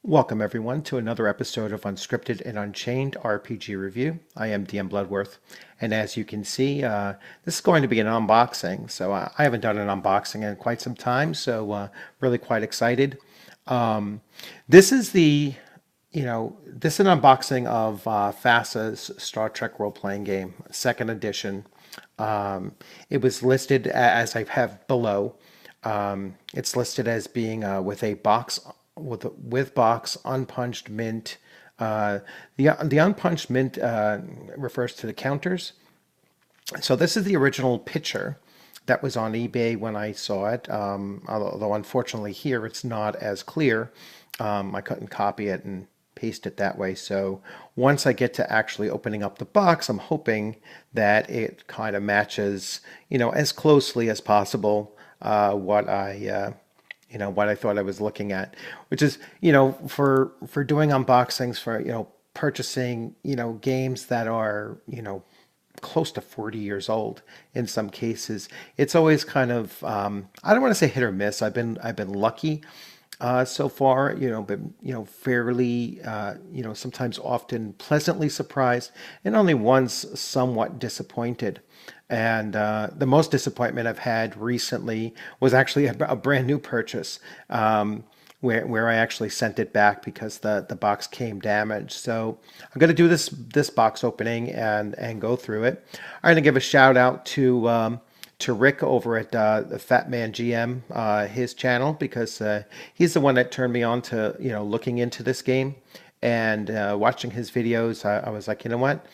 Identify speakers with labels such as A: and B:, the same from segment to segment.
A: Welcome everyone to another episode of Unscripted and Unchained RPG Review. I am DM Bloodworth, and as you can see, this is going to be an unboxing. So I haven't done an unboxing in quite some time, so really quite excited. Um, this is this is an unboxing of FASA's Star Trek role-playing game, second edition. It was listed as I have below. It's listed as being with a box with box unpunched mint. The unpunched mint refers to the counters. So this is the original picture that was on eBay when I saw it. Although unfortunately here it's not as clear. I couldn't copy it and paste it that way. So once I get to actually opening up the box, I'm hoping that it kind of matches, as closely as possible what I thought I was looking at, which is, for doing unboxings for, purchasing, games that are, close to 40 years old in some cases. It's always kind of I don't want to say hit or miss. I've been lucky so far, but fairly sometimes often pleasantly surprised, and only once somewhat disappointed. And the most disappointment I've had recently was actually a brand new purchase, where I actually sent it back because the box came damaged. So I'm going to do this box opening and go through it. I'm going to give a shout out to Rick over at the Fat Man GM, his channel, because he's the one that turned me on to looking into this game, and watching his videos. I was like, you know what,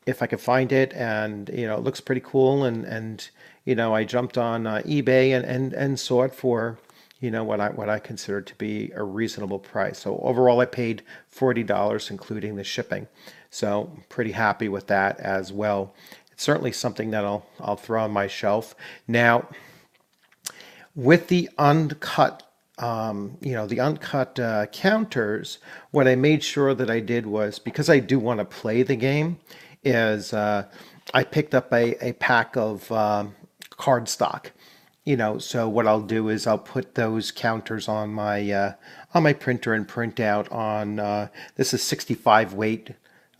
A: if I could find it, and it looks pretty cool, and I jumped on eBay and saw it for what I considered to be a reasonable price. So overall, I paid $40, including the shipping. So pretty happy with that as well. It's certainly something that I'll throw on my shelf. Now, with the uncut counters, what I made sure that I did was, because I do want to play the game, is I picked up a pack of card stock. So what I'll do is I'll put those counters on my printer and print out on this is 65 weight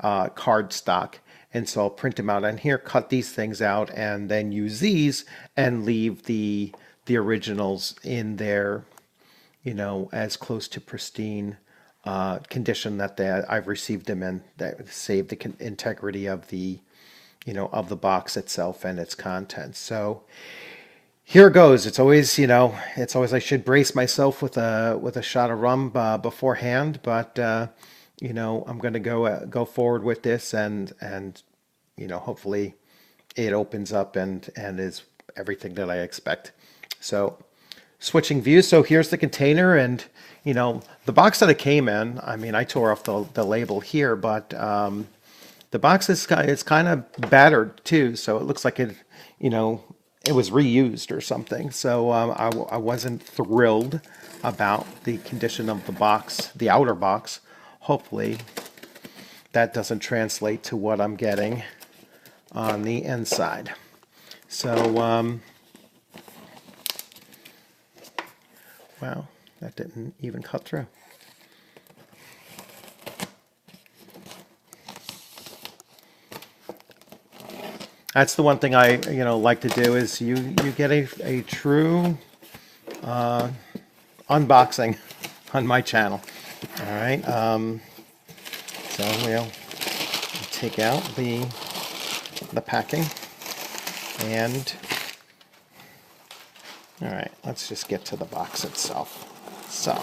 A: card stock. And so I'll print them out on here, cut these things out, and then use these and leave the originals in there, as close to pristine condition that I've received them in, that save the integrity of of the box itself and its contents. So here goes. It's always I should brace myself with a shot of rum beforehand, but I'm going to go forward with this, and hopefully it opens up and is everything that I expect. So switching views. So here's the container, and the box that it came in. I mean, I tore off the label here, but the box is it's kind of battered too, so it looks like it was reused or something. So I wasn't thrilled about the condition of the box, the outer box. Hopefully that doesn't translate to what I'm getting on the inside. So wow, that didn't even cut through. That's the one thing I like to do, is you get a true unboxing on my channel. All right, so we'll take out the packing, and all right, let's just get to the box itself. So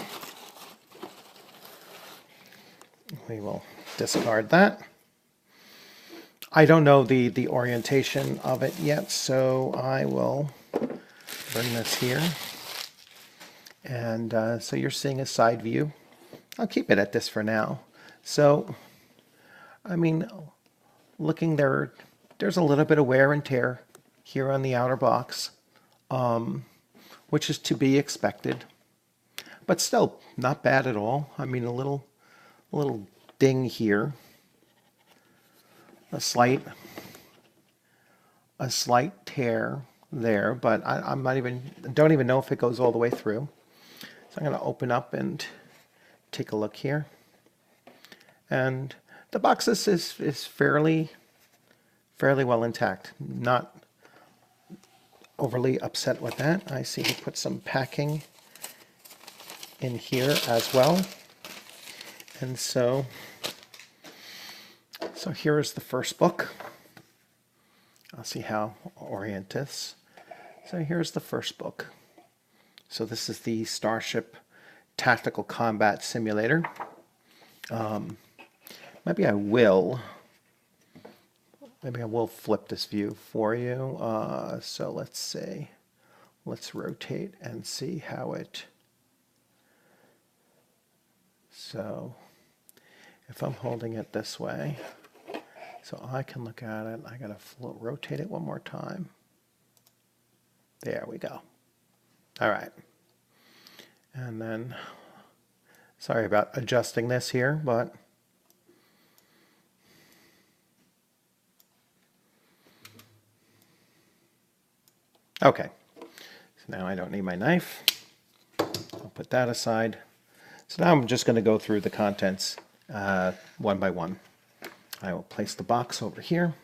A: we will discard that. I don't know the orientation of it yet, so I will bring this here. And so you're seeing a side view. I'll keep it at this for now. So, I mean, looking there, there's a little bit of wear and tear here on the outer box, which is to be expected, but still not bad at all. I mean, a little ding here, a slight tear there, but don't even know if it goes all the way through. So I'm going to open up and take a look here. And the box is fairly well intact. Not overly upset with that. I see he put some packing in here as well. And so here is the first book. I'll see how I'll orient this. So here's the first book. So this is the Starship Tactical Combat Simulator. Maybe I will flip this view for you. So let's see. Let's rotate and see how it... So if I'm holding it this way, so I can look at it, I gotta rotate it one more time. There we go. All right. And then, sorry about adjusting this here, but okay. So now I don't need my knife. I'll put that aside. So now I'm just going to go through the contents one by one. I will place the box over here.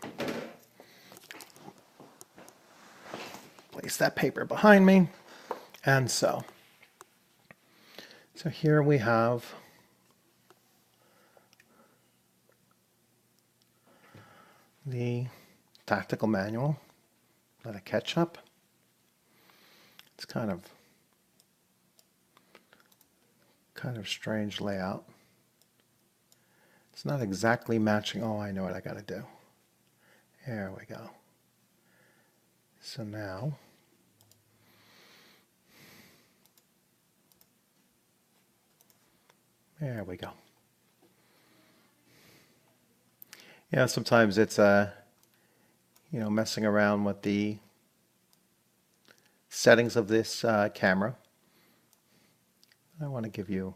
A: Place that paper behind me. And so here we have the tactical manual. Let it catch up. It's kind of strange layout. It's not exactly matching. Oh, I know what I got to do. There we go. So now there we go. Yeah, sometimes it's messing around with the settings of this camera. I want to give you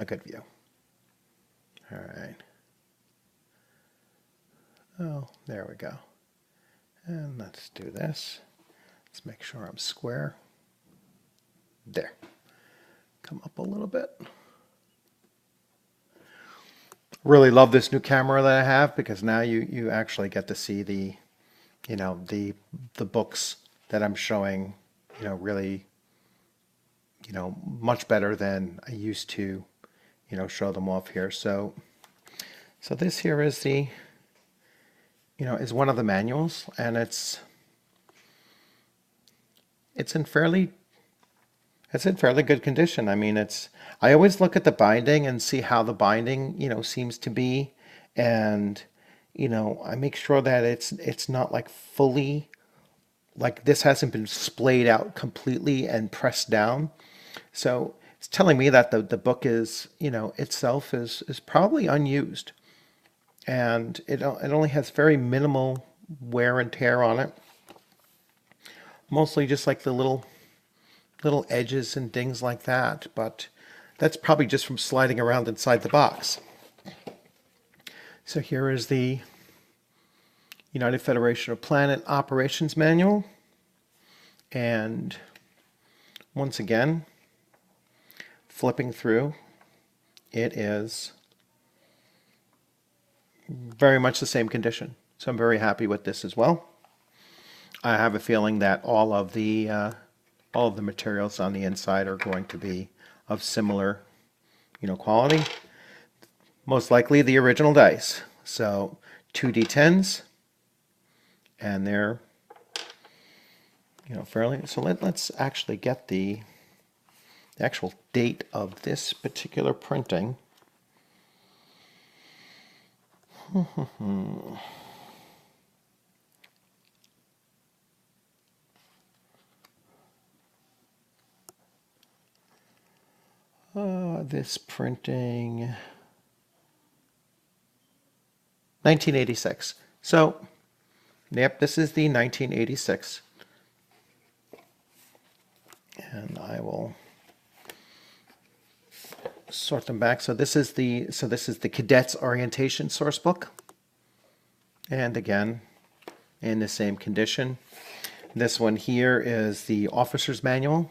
A: a good view. All right. Oh, there we go. And let's do this. Let's make sure I'm square. There. Come up a little bit. Really love this new camera that I have, because now you actually get to see the books that I'm showing, really, much better than I used to, show them off here. So this here is the, is one of the manuals, and it's in fairly good condition. I mean, I always look at the binding and see how the binding, seems to be, and I make sure that it's not like fully, like this hasn't been splayed out completely and pressed down. So it's telling me that the book is, itself is probably unused, and it only has very minimal wear and tear on it. Mostly just like the little edges and things like that, but that's probably just from sliding around inside the box. So here is the United Federation of Planet Operations Manual, and once again, flipping through, it is very much the same condition. So I'm very happy with this as well. I have a feeling that all of the materials on the inside are going to be of similar, quality. Most likely the original dice. So 2d10s, and they're, fairly. So let's actually get the actual date of this particular printing. This printing, 1986. So, yep, this is the 1986. And I will sort them back. So this is the Cadets Orientation Source Book. And again, in the same condition. This one here is the Officer's Manual.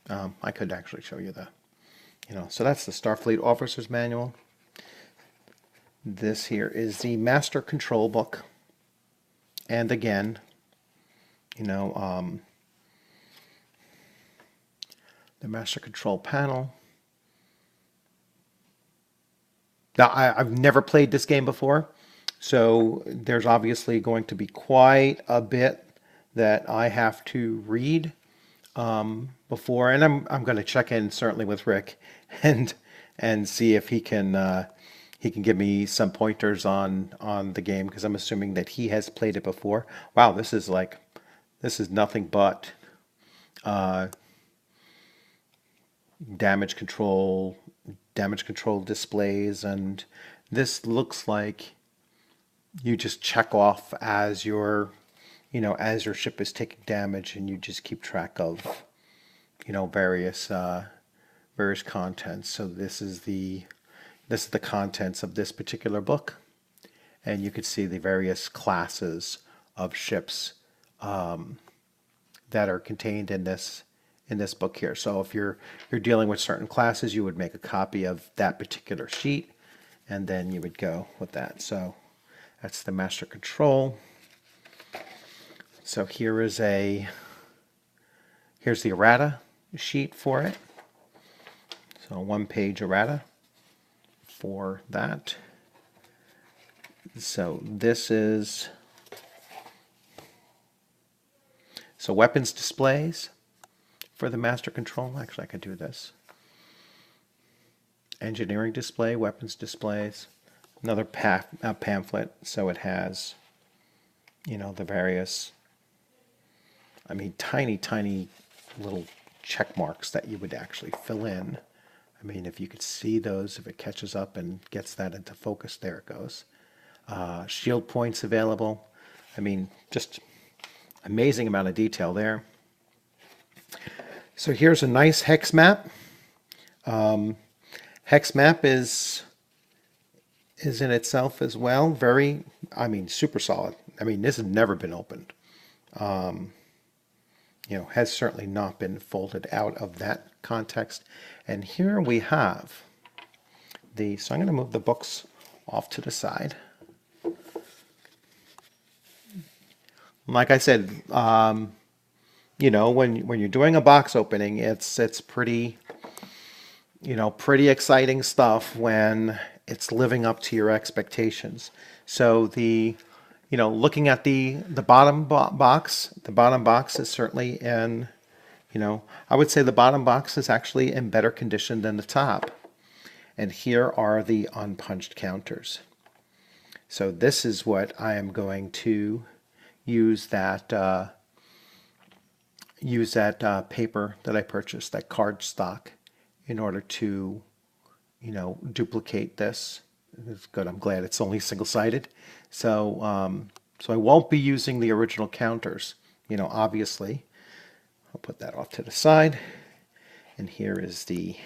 A: I could actually show you the, so that's the Starfleet Officer's Manual. This here is the Master Control Book. And again, the Master Control Panel. Now, I've never played this game before, so there's obviously going to be quite a bit that I have to read before, and I'm going to check in certainly with Rick and see if he can give me some pointers on the game, because I'm assuming that he has played it before. Wow, this is nothing but damage control displays, and this looks like you just check off as your ship is taking damage, and you just keep track of various contents. So this is the contents of this particular book, and you could see the various classes of ships that are contained in this book here. So if you're dealing with certain classes, you would make a copy of that particular sheet, and then you would go with that. So that's the Master Control. So here's the errata sheet for it. So 1-page errata for that. So this is weapons displays for the Master Control. Actually, I could do this. Engineering display, weapons displays. Another pamphlet, so it has, the various, tiny little check marks that you would actually fill in. If you could see those, if it catches up and gets that into focus, there it goes. Shield points available. Just amazing amount of detail there. So here's a nice hex map. Hex map is in itself as well very, super solid. This has never been opened. Has certainly not been folded out of that context. And here we have so I'm going to move the books off to the side. Like I said, when you're doing a box opening, it's pretty, pretty exciting stuff when it's living up to your expectations. So looking at the bottom box, the bottom box is certainly in, I would say the bottom box is actually in better condition than the top. And here are the unpunched counters. So this is what I am going to use that paper that I purchased, that card stock, in order to, duplicate this. It's good. I'm glad it's only single-sided. So I won't be using the original counters, obviously. I'll put that off to the side. And here is the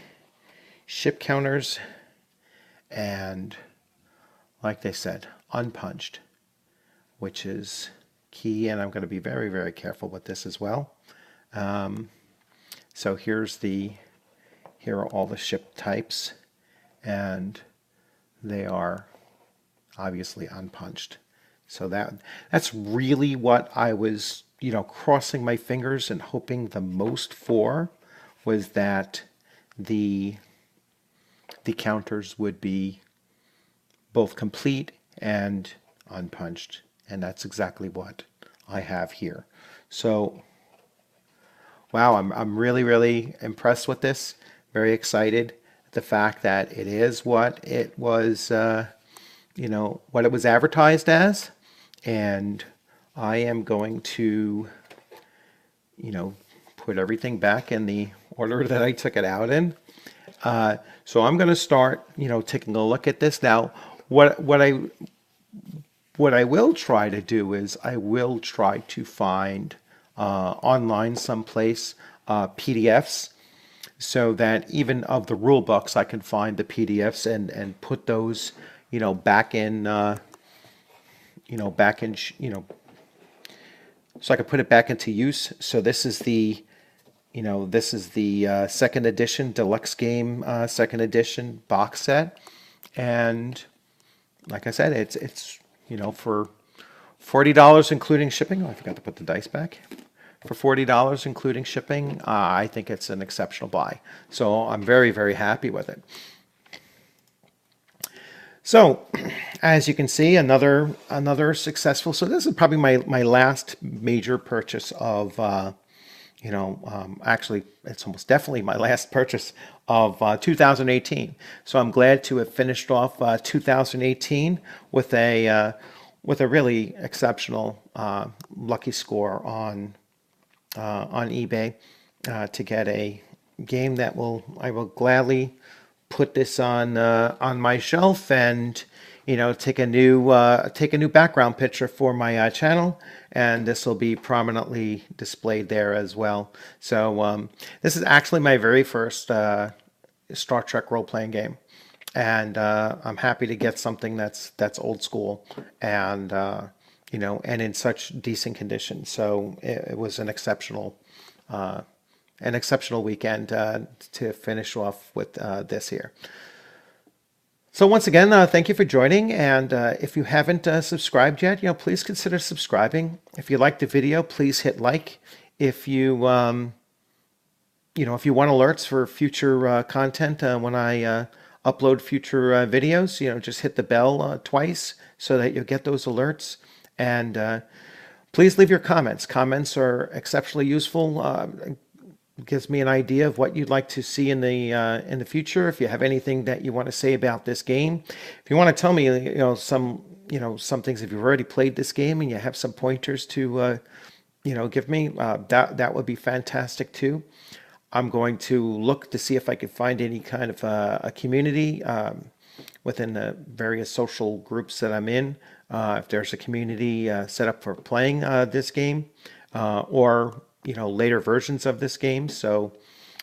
A: ship counters. And like they said, unpunched, which is key. And I'm going to be very, very careful with this as well. So here are all the ship types, and they are obviously unpunched. So that's really what I was, crossing my fingers and hoping the most for, was that the counters would be both complete and unpunched, and that's exactly what I have here. So wow, I'm really, really impressed with this. Very excited. The fact that it is what it was, what it was advertised as. And I am going to, put everything back in the order that I took it out in. So I'm going to start, taking a look at this. Now, what I will try to do is I will try to find online someplace PDFs, so that even of the rule books I can find the PDFs and put those back in so I can put it back into use. So this is the This is the second edition, deluxe game, second edition box set. And like I said, it's for $40 including shipping. Oh, I forgot to put the dice back. For $40 including shipping, I think it's an exceptional buy. So I'm very, very happy with it. So, as you can see, another successful. So this is probably my last major purchase of, actually, it's almost definitely my last purchase of 2018. So I'm glad to have finished off 2018 with a really exceptional lucky score on eBay to get a game that I will gladly put this on my shelf and take a new background picture for my channel, and this will be prominently displayed there as well. So this is actually my very first Star Trek role-playing game, and I'm happy to get something that's old school and and in such decent condition. So it was an exceptional weekend to finish off with this here. So once again, thank you for joining. And if you haven't subscribed yet, please consider subscribing. If you liked the video, please hit like. If you if you want alerts for future content when I upload future videos, just hit the bell twice so that you'll get those alerts. And please leave your comments. Comments are exceptionally useful. Gives me an idea of what you'd like to see in the future. If you have anything that you want to say about this game, if you want to tell me some things, if you've already played this game and you have some pointers to give me, that would be fantastic too. I'm going to look to see if I can find any kind of a community within the various social groups that I'm in. If there's a community set up for playing this game or later versions of this game. So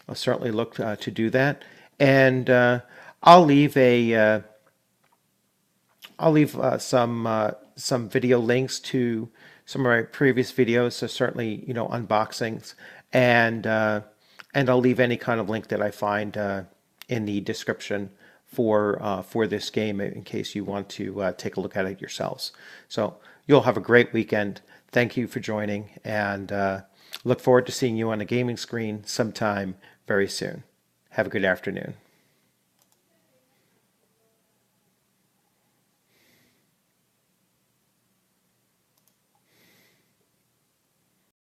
A: I'll certainly look to do that. And I'll leave some video links to some of my previous videos. So certainly unboxings, and I'll leave any kind of link that I find in the description for this game in case you want to take a look at it yourselves. So you'll have a great weekend. Thank you for joining, and look forward to seeing you on a gaming screen sometime very soon. Have a good afternoon.